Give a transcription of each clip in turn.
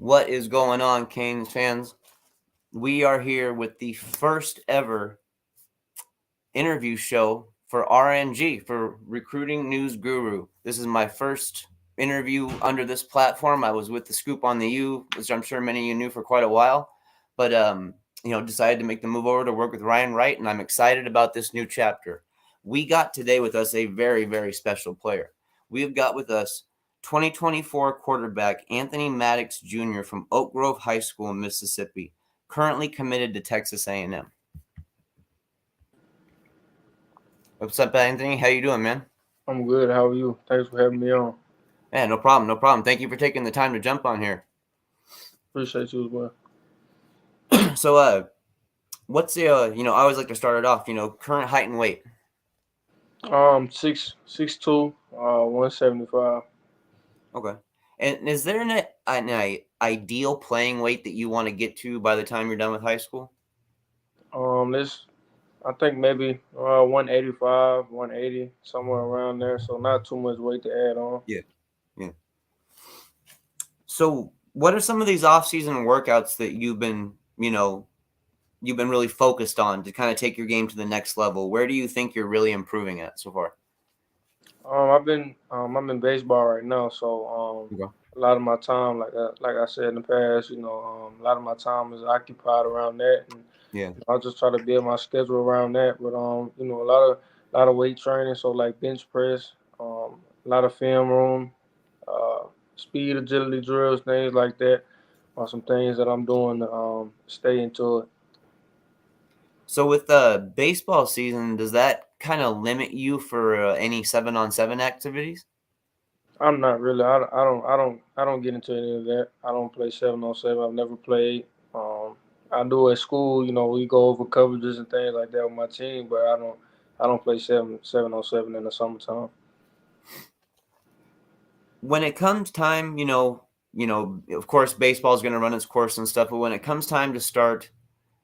What is going on, Canes fans? We are here with the first ever interview show for RNG, for Recruiting News Guru. This is my first interview under this platform. I was with the Scoop on the U, which I'm sure many of you knew for quite a while, but decided to make the move over to work with Ryan Wright, and I'm excited about this new chapter. We got today with us a very, very special player. We have got with us 2024 quarterback Anthony Maddox Jr. from Oak Grove High School in Mississippi, currently committed to Texas A&M. What's up, Anthony? How you doing, man? I'm good. How are you? Thanks for having me on. Yeah, no problem, no problem. Thank you for taking the time to jump on here. Appreciate you as well. So, what's the, I always like to start it off, current height and weight. 6'2", 175. Okay. And is there an ideal playing weight that you want to get to by the time you're done with high school? I think maybe 185, 180, somewhere around there. So not too much weight to add on. Yeah. So, what are some of these off-season workouts that you've been really focused on to kind of take your game to the next level? Where do you think you're really improving at so far? I'm in baseball right now, so Okay. a lot of my time, like I said in the past, a lot of my time is occupied around that, and Yeah. I'll just try to build my schedule around that. But a lot of weight training, so like bench press, a lot of film room, uh, speed agility drills, things like that, are some things that I'm doing to stay into it. So with the baseball season, does that kind of limit you for any 7-on-7 activities? I'm not really. I don't get into any of that. I don't play 7-on-7. I've never played. I do at school. We go over coverages and things like that with my team, but I don't play 7-on-7 in the summertime. When it comes time, of course, baseball is going to run its course and stuff, but when it comes time to start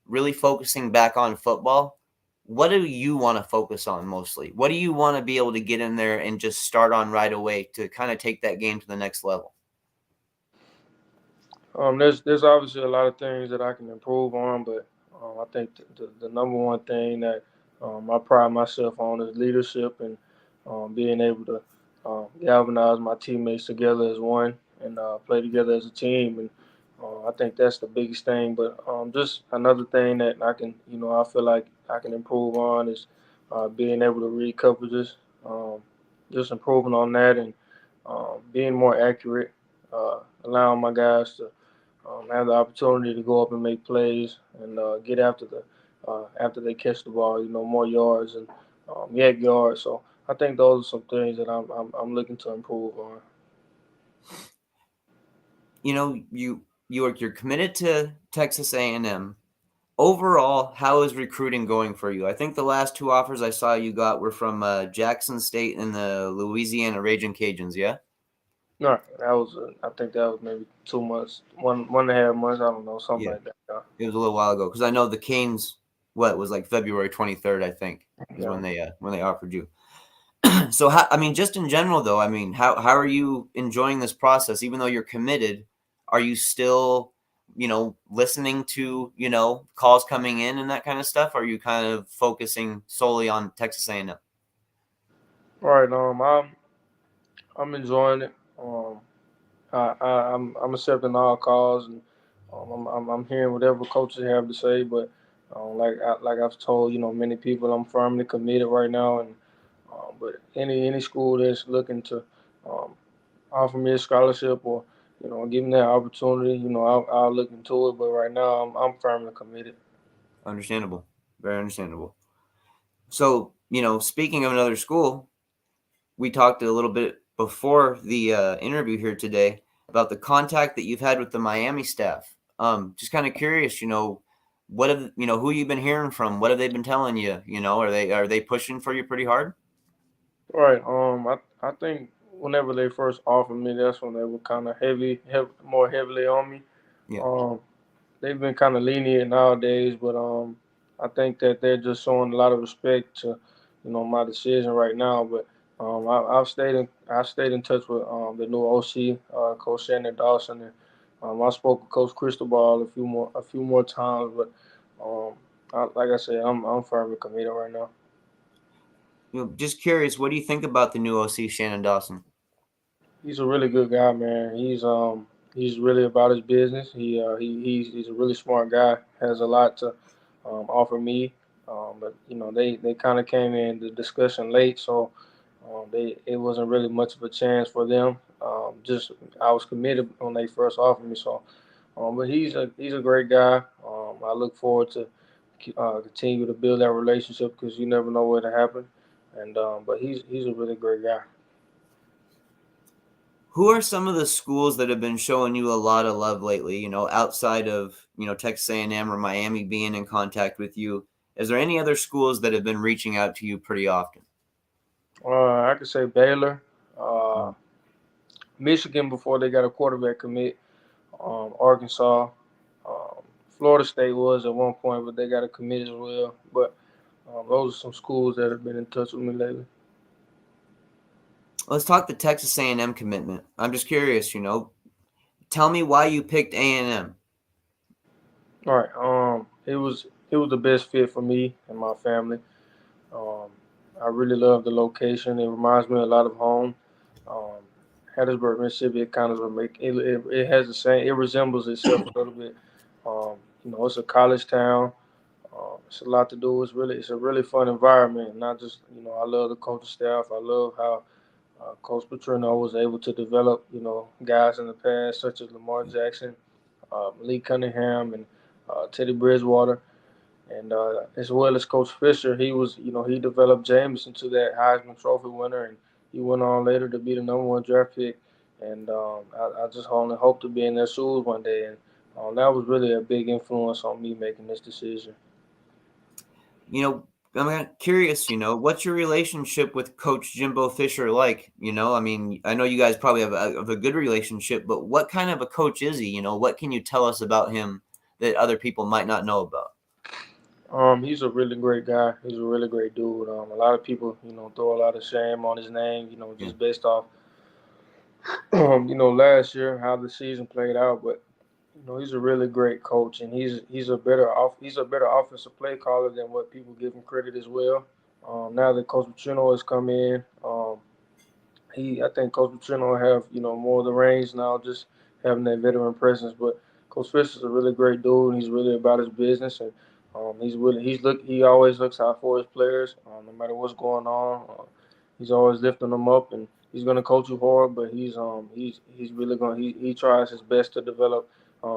really focusing back on football, what do you want to focus on mostly? What do you want to be able to get in there and just start on right away to kind of take that game to the next level? There's obviously a lot of things that I can improve on, but I think the number one thing that I pride myself on is leadership and being able to galvanize my teammates together as one and play together as a team. And I think that's the biggest thing. But just another thing that I feel like I can improve on is being able to read coverages, um, just improving on that and being more accurate, allowing my guys to have the opportunity to go up and make plays and get after they catch the ball, more yards and yak yards. So I think those are some things that I'm looking to improve on. You're committed to Texas A&M. Overall, how is recruiting going for you? I think the last two offers I saw you got were from Jackson State and the Louisiana Raging Cajuns, yeah? No, I think that was maybe 2 months, 1.5 months. I don't know, something Yeah. like that. It was a little while ago because I know the Canes, was like February 23rd, I think, is Yeah. when they offered you. So, just in general, though, how are you enjoying this process? Even though you're committed, are you still, listening to, calls coming in and that kind of stuff? Are you kind of focusing solely on Texas A&M? All right. I'm enjoying it. I'm accepting all calls and I'm hearing whatever coaches have to say. But like I've told many people, I'm firmly committed right now. And but any school that's looking to um, offer me a scholarship or give me that opportunity, I'll look into it. But right now, I'm firmly committed. Understandable. Very understandable. So, speaking of another school, we talked a little bit before the interview here today about the contact that you've had with the Miami staff. Just kind of curious, what have who you've been hearing from? What have they been telling you? Are they pushing for you pretty hard? Right. I think whenever they first offered me, that's when they were kind of more heavily on me. Yeah, Um, they've been kind of lenient nowadays, but I think that they're just showing a lot of respect to, my decision right now. But I've stayed in touch with the new OC, Coach Shannon Dawson, and I spoke with Coach Cristobal a few more times, but um, like I said, I'm firmly committed right now. Just curious, what do you think about the new OC, Shannon Dawson? He's a really good guy, man. He's really about his business. He's a really smart guy. Has a lot to offer me. But they kind of came in the discussion late, so they it wasn't really much of a chance for them. Just I was committed when they first offered me, so but he's a great guy. I look forward to continue to build that relationship because you never know what will happen. And but he's a really great guy. Who are some of the schools that have been showing you a lot of love lately? Outside of Texas A&M or Miami being in contact with you, is there any other schools that have been reaching out to you pretty often? I could say Baylor, uh, Michigan before they got a quarterback commit, Arkansas, um, Florida State was at one point, but they got a commit as well. But those are some schools that have been in touch with me lately. Let's talk the Texas A&M commitment. I'm just curious. Tell me why you picked A&M. All right, it was the best fit for me and my family. Um, I really love the location. It reminds me a lot of home. Um, Hattiesburg, Mississippi, it kind of it has the same. It resembles itself a little bit. It's a college town. It's a lot to do. It's a really fun environment. Not just I love the coaching staff. I love how Coach Petrino was able to develop guys in the past such as Lamar Jackson, Lee Cunningham, and Teddy Bridgewater. And as well as Coach Fisher, he developed James into that Heisman Trophy winner, and he went on later to be the number one draft pick. And I just only hope to be in their shoes one day. And that was really a big influence on me making this decision. I'm curious, what's your relationship with Coach Jimbo Fisher like? I mean, I know you guys probably have a good relationship, but what kind of a coach is he? What can you tell us about him that other people might not know about? He's a really great guy. He's a really great dude. A lot of people, throw a lot of shame on his name, Yeah. just based off, last year how the season played out. But he's a really great coach, and he's a better offensive play caller than what people give him credit as well. Now that Coach Petrino has come in, I think Coach Petrino have more of the range now, just having that veteran presence. But Coach Fisher's a really great dude. And he's really about his business, and he always looks out for his players, no matter what's going on. He's always lifting them up, and he's gonna coach you hard, but he's really gonna he tries his best to develop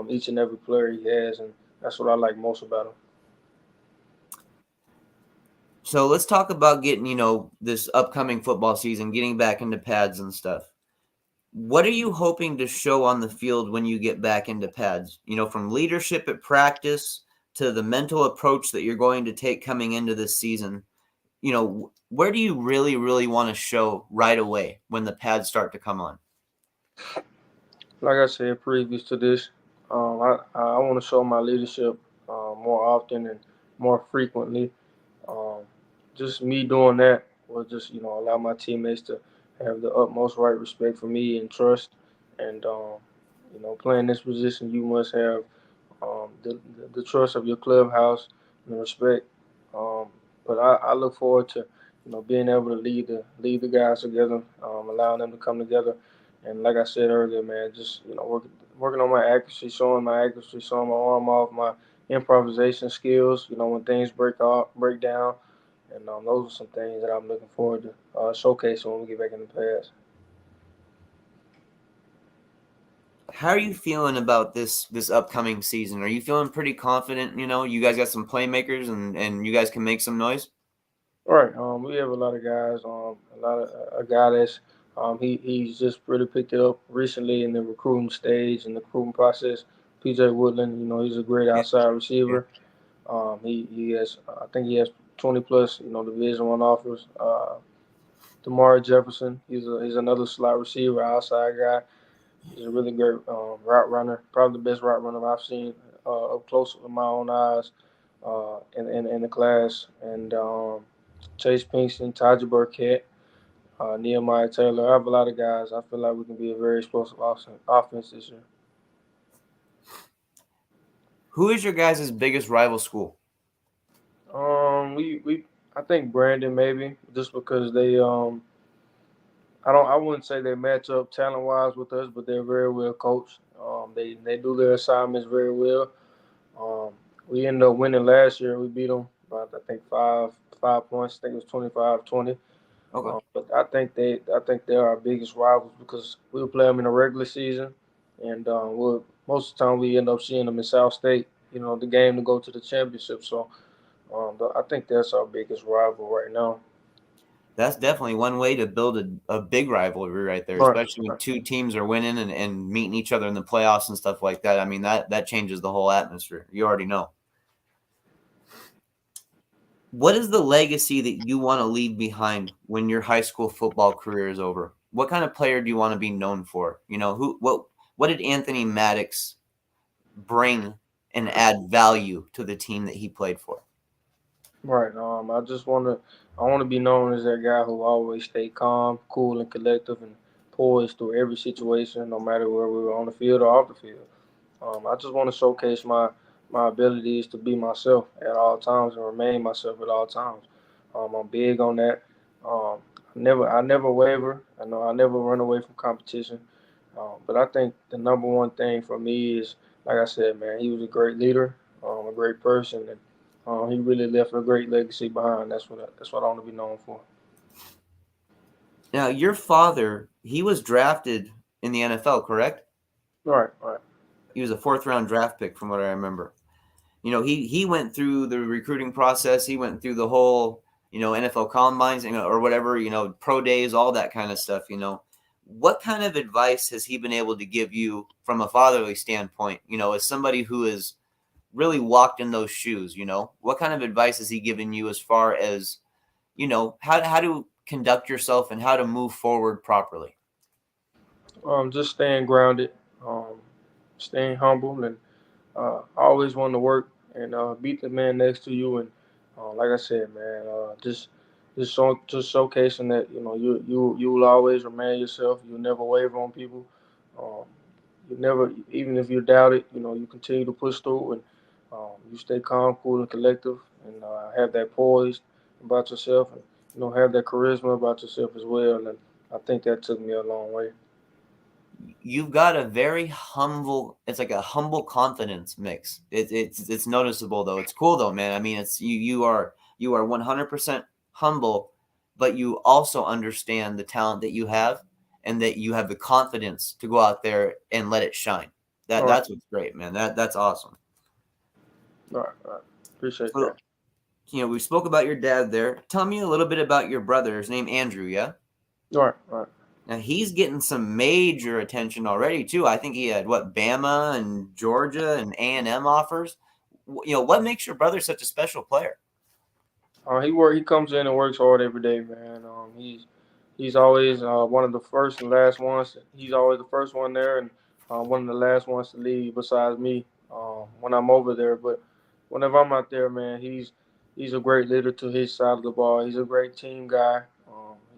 each and every player he has, and that's what I like most about him. So let's talk about getting, this upcoming football season, getting back into pads and stuff. What are you hoping to show on the field when you get back into pads? From leadership at practice to the mental approach that you're going to take coming into this season. Where do you really, really want to show right away when the pads start to come on? Like I said previous to this, I want to show my leadership more often and more frequently. Um, just me doing that will just allow my teammates to have the utmost right respect for me and trust. And playing this position, you must have the trust of your clubhouse and the respect. Um, but I look forward to being able to lead the guys together, allowing them to come together. And like I said earlier, man, just working on my accuracy, showing my arm off, my improvisation skills. When things break down, and those are some things that I'm looking forward to showcasing when we get back in the pads. How are you feeling about this upcoming season? Are you feeling pretty confident? You guys got some playmakers and you guys can make some noise? All right. We have a lot of guys. A lot of a guy that's he's just really picked it up recently in the recruiting stage and the recruiting process. PJ Woodland, he's a great Yeah. outside Yeah. receiver. He has I think he has 20 plus Division One offers. Demar Jefferson, he's another slot receiver, outside guy. He's a really great route runner, probably the best route runner I've seen up close with my own eyes in the class. And Chase Pinkston, Taja Burkett, Nehemiah Taylor. I have a lot of guys. I feel like we can be a very explosive offense this year. Who is your guys' biggest rival school? We I think Brandon maybe just because they I wouldn't say they match up talent wise with us, but they're very well coached. They do their assignments very well. Um, we ended up winning last year. We beat them by I think 5 points. I think it was 25-20. Okay. But I think they're our biggest rivals because we'll play them in the regular season, and most of the time we end up seeing them in South State. The game to go to the championship. So I think that's our biggest rival right now. That's definitely one way to build a big rivalry right there, Right. especially when two teams are winning and meeting each other in the playoffs and stuff like that. I mean, that changes the whole atmosphere. You already know. What is the legacy that you want to leave behind when your high school football career is over? What kind of player do you want to be known for? What did Anthony Maddox bring and add value to the team that he played for? Right. I want to be known as that guy who always stay calm, cool, and collective, and poised through every situation, no matter where we were on the field or off the field. I just want to showcase my abilities to be myself at all times and remain myself at all times. I'm big on that. I never waver. I know I never run away from competition. But I think the number one thing for me is, like I said, man, he was a great leader, a great person, and he really left a great legacy behind. That's what I want to be known for. Now, your father, he was drafted in the NFL, correct? Right, right, He was a fourth round draft pick, from what I remember. He went through the recruiting process. He went through the whole, NFL combines, or whatever, pro days, all that kind of stuff. What kind of advice has he been able to give you from a fatherly standpoint, as somebody who has really walked in those shoes, what kind of advice has he given you as far as, how to conduct yourself and how to move forward properly? just staying grounded, um, staying humble, and always want to work and beat the man next to you. And like I said, man, just showcasing that you will always remain yourself. You'll never waver on people. Um, you never, even if you doubt it, you continue to push through and you stay calm, cool, and collective, and have that poise about yourself, and have that charisma about yourself as well. And I think that took me a long way. You've got a very humble, it's like a humble confidence mix. It's noticeable though. It's cool though, man. I mean, it's you are 100% humble, but you also understand the talent that you have and that you have the confidence to go out there and let it shine. All right, That's what's great, man. That's awesome. all right, all right. Appreciate So, that. we spoke about your dad there. Tell me a little bit about your brother. His name Andrew, yeah? All right, all right. Now he's getting some major attention already too. I think he had Bama and Georgia and A&M offers. What makes your brother such a special player? He comes in and works hard every day, man. He's always one of the first and last ones. He's always the first one there, and one of the last ones to leave besides me when I'm over there. But whenever I'm out there, man, he's a great leader to his side of the ball. He's a great team guy.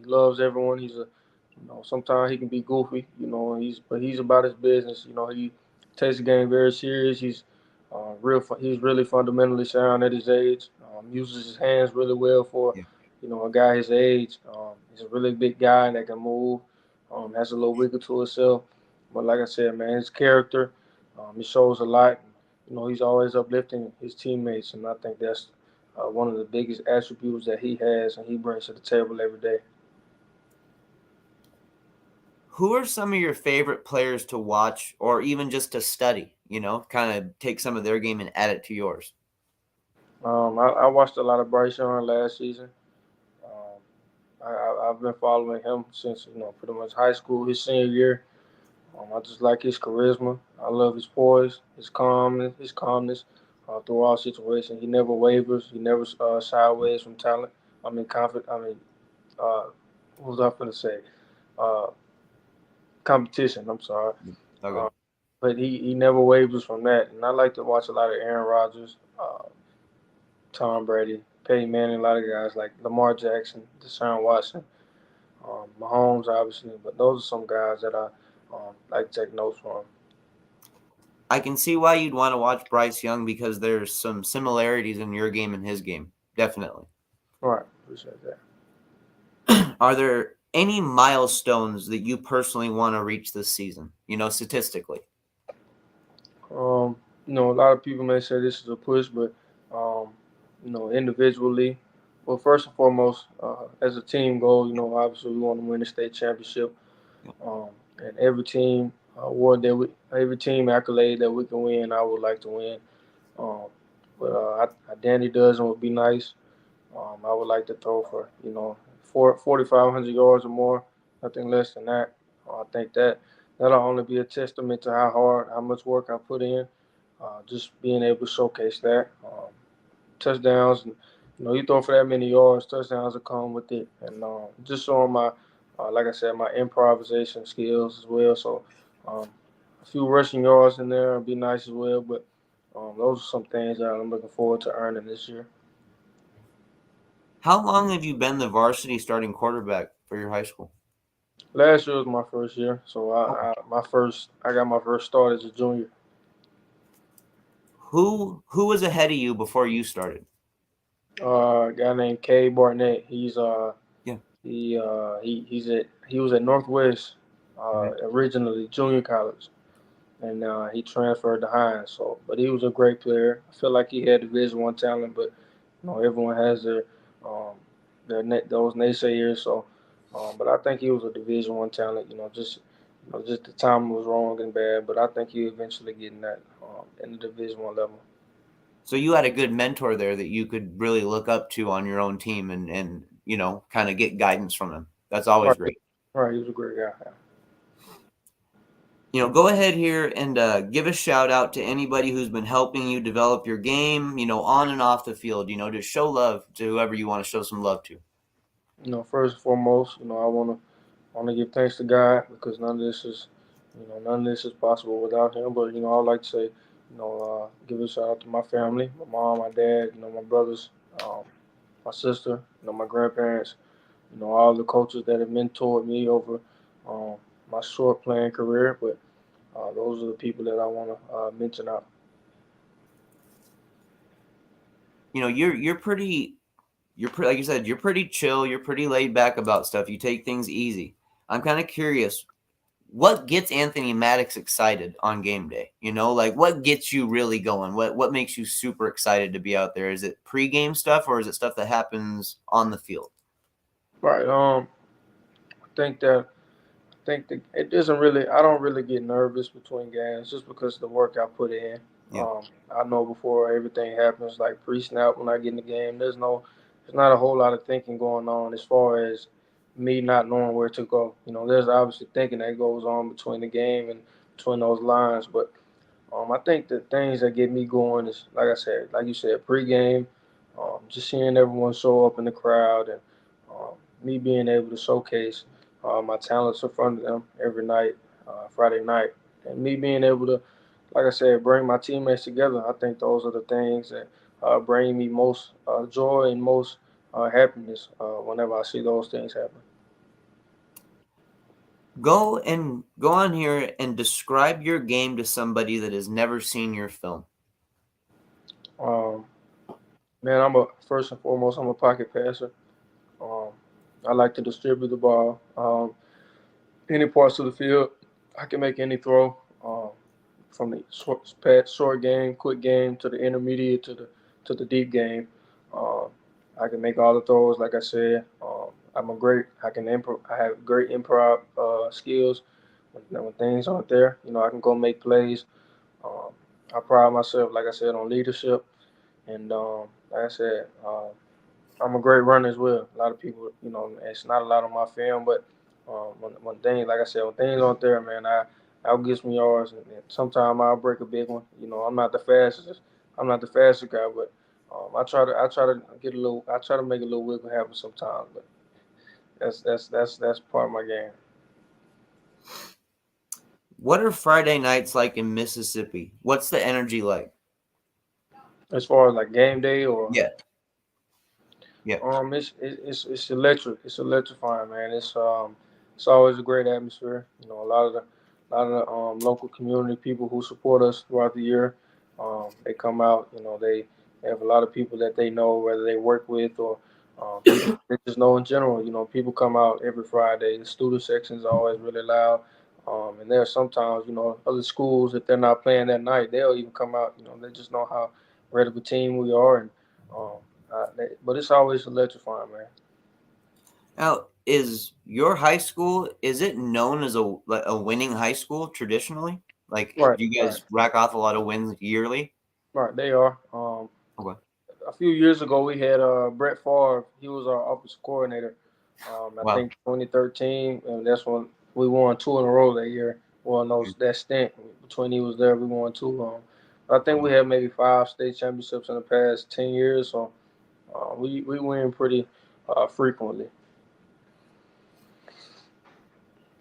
He loves everyone. Sometimes he can be goofy, but he's about his business. He takes the game very serious. He's really fundamentally sound at his age. Uses his hands really well for, Yeah. a guy his age. He's a really big guy that can move. Has a little wiggle to himself. But like I said, man, his character, he shows a lot. He's always uplifting his teammates, and I think that's one of the biggest attributes that he has and he brings to the table every day. Who are some of your favorite players to watch or even just to study? Kind of take some of their game and add it to yours. I watched a lot of Bryce Young last season. Um, I've been following him since pretty much high school, his senior year. I just like his charisma. I love his poise, his calmness through all situations. He never wavers. He never sideways from talent. Confident. What was I going to say? Uh, Competition. I'm sorry. Okay. Uh, but he never wavers from that. And I like to watch a lot of Aaron Rodgers, Tom Brady, Peyton Manning, a lot of guys like Lamar Jackson, Deshaun Watson, Mahomes, obviously. But those are some guys that I like to take notes from. I can see why you'd want to watch Bryce Young because there's some similarities in your game and his game. Definitely. All right, appreciate that. Are there any milestones that you personally want to reach this season? Statistically. A lot of people may say this is a push, but individually, well, first and foremost, as a team goal, obviously we want to win the state championship, um, and every team accolade that we can win, I would like to win. Um, but a Danny dozen would be nice. I would like to throw for 4,500 yards or more. Nothing less than that. I think that'll only be a testament to how much work I put in. Just being able to showcase that. Touchdowns, and, you throw for that many yards, touchdowns will come with it, and just showing like I said, my improvisation skills as well. So, um, a few rushing yards in there would be nice as well. But those are some things that I'm looking forward to earning this year. How long have you been the varsity starting quarterback for your high school? Last year was my first year, so I got my first start as a junior. Who was ahead of you before you started? A guy named Kay Barnett. He's Yeah. he was at Northwest Mhm. originally junior college, and he transferred to Hines. So, but he was a great player. I feel like he had Division I talent, but everyone has um, those naysayers. So, but I think he was a Division I talent. Just the timing was wrong and bad. But I think he eventually getting that in the Division I level. So you had a good mentor there that you could really look up to on your own team and kind of get guidance from him. That's always Right, great. right. He was a great guy. Go ahead here and give a shout out to anybody who's been helping you develop your game, on and off the field, just show love to whoever you want to show some love to. First and foremost, I want to give thanks to God because none of this is possible without Him. But I would like to say, give a shout out to my family, my mom, my dad, my brothers, um, my sister, my grandparents, all the coaches that have mentored me over um, my short playing career. But those are the people that I want to mention out. You're like you said, you're pretty chill, you're pretty laid back about stuff. You take things easy. I'm kind of curious, what gets Anthony Maddox excited on game day? Like what gets you really going? What makes you super excited to be out there? Is it pregame stuff or is it stuff that happens on the field? Right. I think that think that it doesn't really. I don't really get nervous between games just because of the work I put in. Yeah. I know before everything happens, like pre-snap when I get in the game, there's not a whole lot of thinking going on as far as me not knowing where to go. There's obviously thinking that goes on between the game and between those lines, but I think the things that get me going is, like I said, like you said, pregame, just seeing everyone show up in the crowd, and um, me being able to showcase my talents in front of them every night, Friday night, and me being able to, like I said, bring my teammates together. I think those are the things that bring me most joy and most happiness whenever I see those things happen. Go on here and describe your game to somebody that has never seen your film. Um, Man, first and foremost, I'm a pocket passer. Um, I like to distribute the ball. Any parts of the field, I can make any throw. From the short game, quick game, to the intermediate, to the deep game. Um, I can make all the throws. Like I said, I can improv. I have great improv skills. When things aren't there, I can go make plays. Um, I pride myself, like I said, on leadership, and like I said, I'm a great runner as well. A lot of people, it's not a lot on my film, but when things, like I said, when things aren't there, man, I'll get some yards, and sometimes I'll break a big one. I'm not the fastest guy, but I try to I try to make a little wiggle happen sometimes. But that's part of my game. What are Friday nights like in Mississippi? What's the energy like? As far as like game day or Yeah. Yeah. it's electric. It's electrifying, man. It's always a great atmosphere. A lot of a lot of local community people who support us throughout the year. They come out. They have a lot of people that they know, whether they work with or people they just know in general. People come out every Friday. The student section is always really loud. And there are sometimes, other schools, if they're not playing that night, they'll even come out. They just know how great of a team we are. And but it's always electrifying, man. Now, is your high school, is it known as a winning high school traditionally? Like, Right, do you right, guys rack off a lot of wins yearly? right. They are. Okay. A few years ago, we had Brett Favre. He was our offensive coordinator. I Wow. think 2013, and that's when we won two in a row that year. Well, no, that stint between he was there, we won two. I think we had maybe five state championships in the past 10 years. So we win pretty frequently.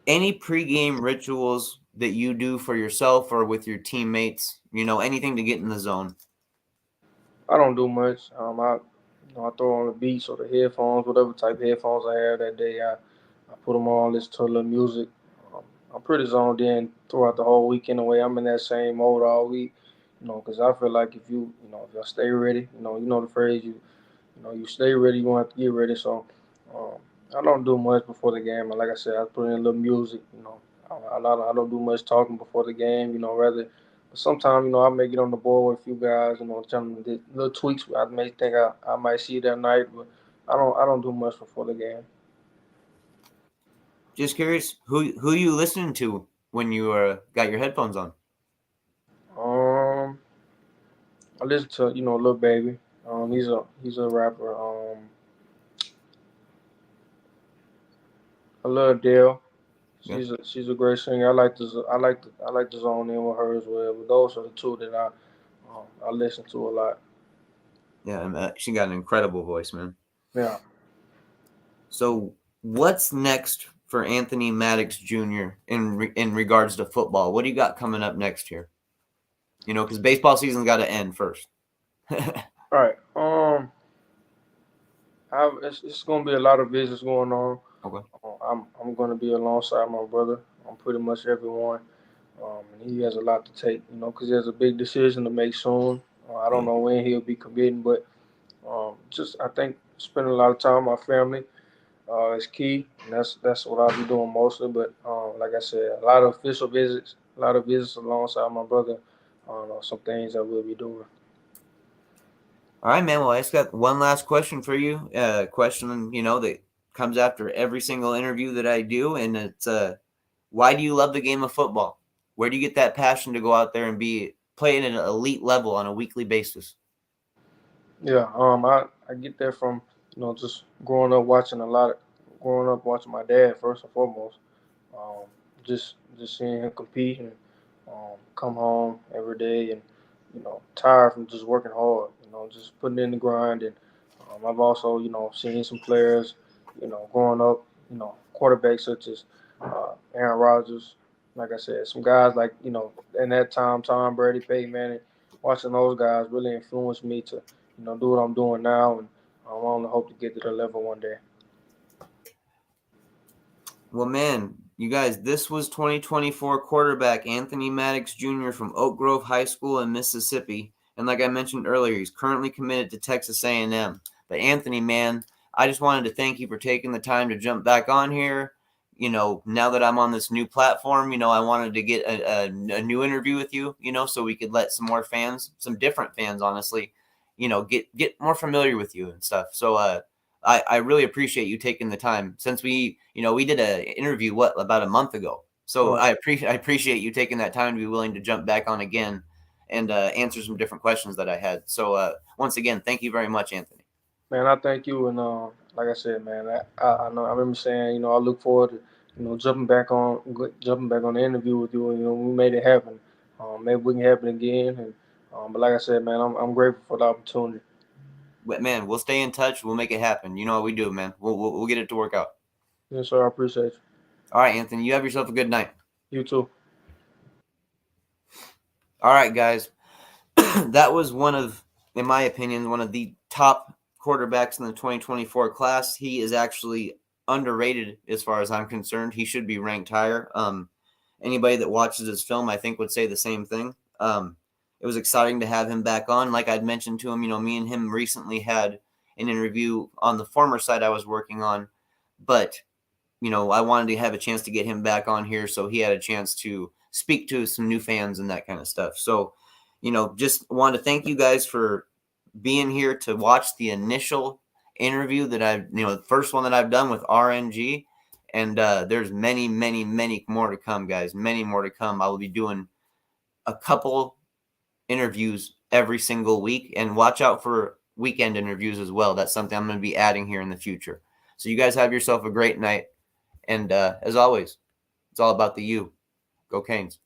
Any pregame rituals that you do for yourself or with your teammates? Anything to get in the zone. I don't do much. I throw on the beats or the headphones, whatever type of headphones I have that day. I put them on, listen to a little music. Um, I'm pretty zoned in throughout the whole week anyway. I'm in that same mode all week, because I feel like if I stay ready, the phrase, you stay ready, you want to get ready. So um, I don't do much before the game. And like I said, I put in a little music. I don't do much talking before the game. Rather. But sometimes, I may get on the board with a few guys. Tell them the little tweaks I may think I might see that night. But I don't do much before the game. Just curious, who you listening to when you got your headphones on? Um, I listen to Lil Baby. He's a rapper. I love Dale. Yeah, She's a great singer. I like to zone in with her as well. But those are the two that I listen to a lot. yeah. She got an incredible voice, man. Yeah. So, what's next for Anthony Maddox Jr. in regards to football? What do you got coming up next year? Because baseball season's got to end first. All right. It's gonna be a lot of business going on. Okay. I'm gonna be alongside my brother on pretty much everyone. And he has a lot to take, because he has a big decision to make soon. I don't Yeah. know when he'll be committing, but just I think spending a lot of time with my family is key, and that's what I'll be doing mostly. But like I said, a lot of official visits, a lot of visits alongside my brother on some things that we'll be doing. All right, man. Well, I just got one last question for you. Question, that comes after every single interview that I do, and it's why do you love the game of football? Where do you get that passion to go out there and play at an elite level on a weekly basis? Yeah, I get that from just growing up watching my dad first and foremost. Um, just seeing him compete and come home every day and tired from just working hard. Just putting in the grind. And I've also seen some players, growing up, quarterbacks such as Aaron Rodgers. Like I said, some guys like in that time, Tom Brady, Peyton Manning. Watching those guys really influenced me to do what I'm doing now, and I want to hope to get to the level one day. Well, man, you guys, this was 2024 quarterback Anthony Maddox Jr. from Oak Grove High School in Mississippi. And like I mentioned earlier, he's currently committed to Texas A&M. But Anthony, man, I just wanted to thank you for taking the time to jump back on here. Now that I'm on this new platform, I wanted to get a new interview with you, so we could let some more fans, some different fans, honestly, get more familiar with you and stuff. So, I really appreciate you taking the time since we did an interview, about a month ago. So Right. I appreciate you taking that time to be willing to jump back on again and answer some different questions that I had. So once again, thank you very much, Anthony. Man, I thank you, and like I said, man, I know I remember saying, I look forward to, jumping back on the interview with you. And, we made it happen. Maybe we can happen again. And but like I said, man, I'm grateful for the opportunity. But man, we'll stay in touch. We'll make it happen. You know what we do, man. We'll get it to work out. Yes, sir. I appreciate you. All right, Anthony. You have yourself a good night. You too. All right, guys. That was in my opinion, one of the top quarterbacks in the 2024 class. He is actually underrated as far as I'm concerned. He should be ranked higher. anybody that watches his film, I think, would say the same thing. It was exciting to have him back on. Like I'd mentioned to him, me and him recently had an interview on the former site I was working on, but I wanted to have a chance to get him back on here so he had a chance to speak to some new fans and that kind of stuff. So, just wanted to thank you guys for being here to watch the initial interview that the first one that I've done with RNG. And there's many, many, many more to come, guys. Many more to come. I will be doing a couple interviews every single week, and watch out for weekend interviews as well. That's something I'm going to be adding here in the future. So you guys have yourself a great night. And as always, it's all about the U. Go Canes.